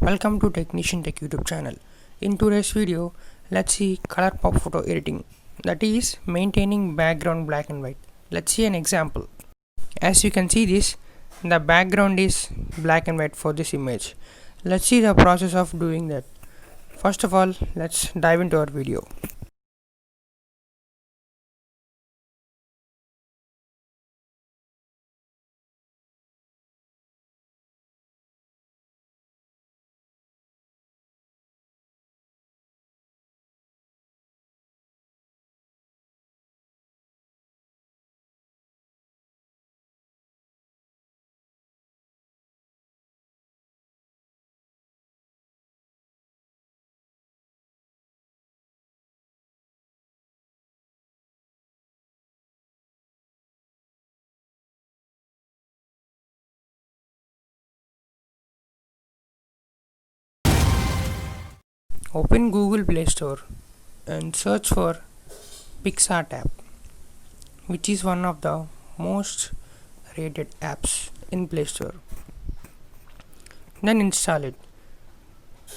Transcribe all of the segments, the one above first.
Welcome to Techniciantech YouTube channel. In today's video, let's see colourpop photo editing, that is maintaining background black and white. Let's see an example. As you can see this, the background is black and white for this image. Let's see the process of doing that. First of all, let's dive into our video. Open Google Play Store and search for picsart app, which is one of the most rated apps in Play Store. Then install it.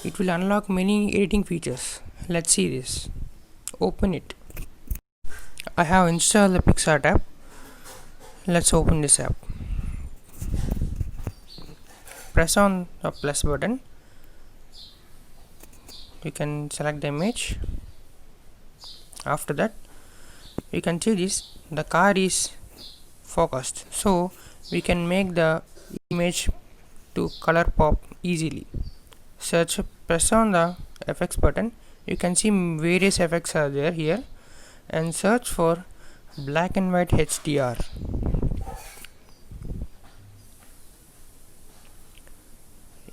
It will unlock many editing features. Let's see this. Open it. I have installed the picsart app. Let's open this app. Press on the plus button. You can select the image. After that, you can see this, the car is focused, so we can make the image to color pop easily. Press on the effects button. You can see various effects are there here, and search for black and white HDR.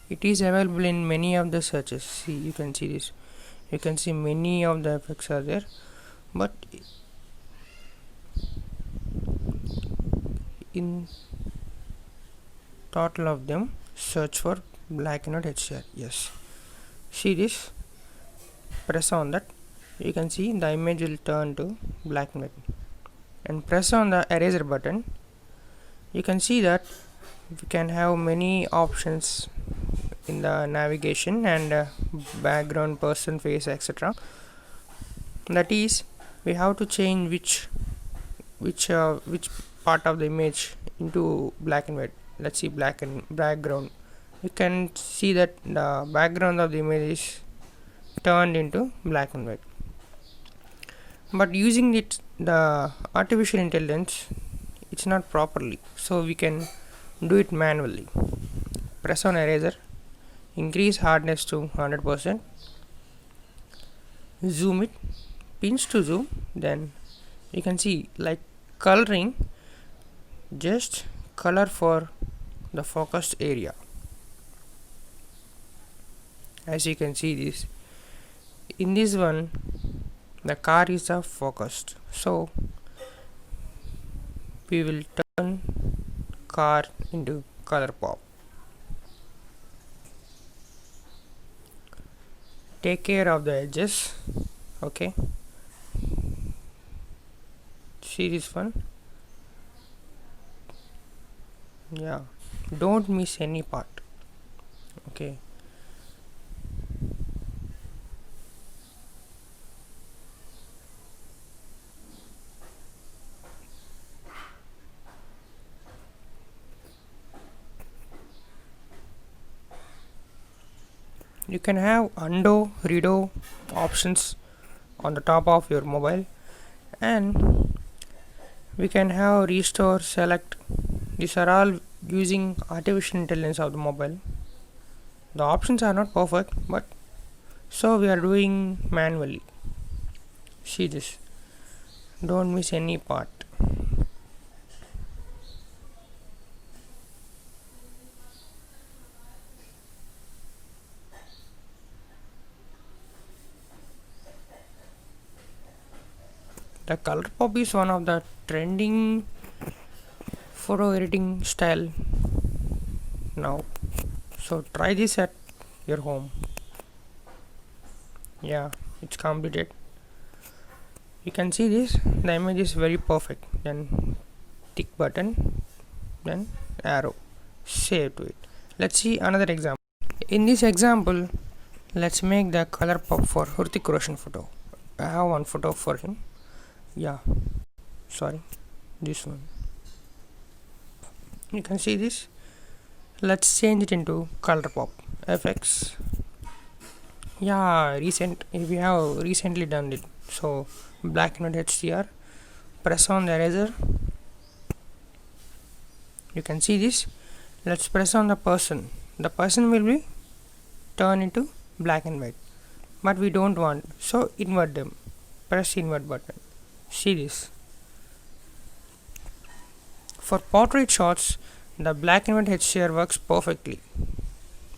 It is available in many of the searches. See, you can see this. You can see many of the effects are there, but in total of them, search for black and white HDR. Yes, see this. Press on that. You can see the image will turn to black and white. And press on the eraser button. You can see that we can have many options in the navigation and background, person, face, etc. That is, we have to change which part of the image into black and white. Let's see black and background. You can see that the background of the image is turned into black and white. But using the artificial intelligence, it's not properly, so we can do it manually. Press on eraser. Increase hardness to 100%. Zoom it. Pinch to zoom. Then you can see, like coloring, just color for the focused area. As you can see this, in this one the car is focused, so we will turn car into color pop. Take care of the edges. Okay, see this one. Yeah, don't miss any part. Okay, you can have undo, redo options on the top of your mobile, and we can have restore, select. These are all using artificial intelligence of the mobile. The options are not perfect, but so we are doing manually. See this. Don't miss any part. The colourpop is one of the trending photo editing style now, so try this at your home. Yeah, it's completed. You can see this, the image is very perfect. Then tick button, then arrow, save to it. Let's see another example. In this example, let's make the color pop for Hrithik Roshan photo. I have one photo for him. Yeah, sorry, this one. You can see this. Let's change it into color pop. FX. Yeah, we have recently done it. So black and white HDR. Press on the eraser. You can see this. Let's press on the person. The person will be turned into black and white, but we don't want, so invert them. Press invert button. See this. For portrait shots, the black and white HDR works perfectly,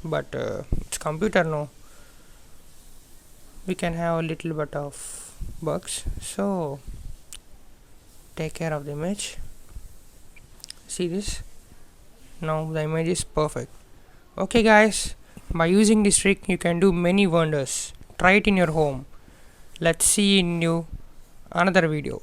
but it's computer, no, we can have a little bit of bugs, so take care of the image. See this. Now the image is perfect. Okay guys, by using this trick you can do many wonders. Try it in your home. Let's see in you another video.